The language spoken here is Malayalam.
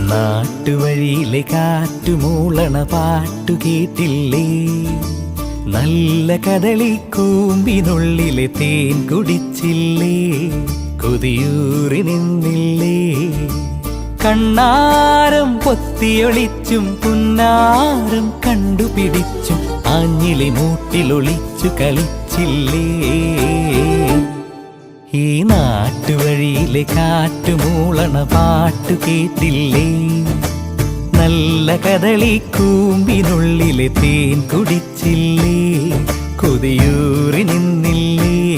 നാട്ടുവഴിയിലെ കാറ്റുമൂളണ പാട്ടു കേട്ടില്ലേ? നല്ല കദളിക്കൂമ്പിനുള്ളിലെ തേൻ കുടിച്ചില്ലേ? കൊതിയൂറി നിന്നില്ലേ? കണ്ണാരം പൊത്തിയൊളിച്ചും പുന്നാരം കണ്ടുപിടിച്ചും ആഞ്ഞിലി മൂട്ടിലൊളിച്ചു കളിച്ചില്ലേ? ഈ നാട്ടുവഴിയിലെ കാറ്റുമൂളണ പാട്ടു കേട്ടില്ലേ? നല്ല കദളിക്കൂമ്പിനുള്ളിലെ തേൻ കുടിച്ചില്ലേ? കൊതിയൂറി നിന്നില്ലേ?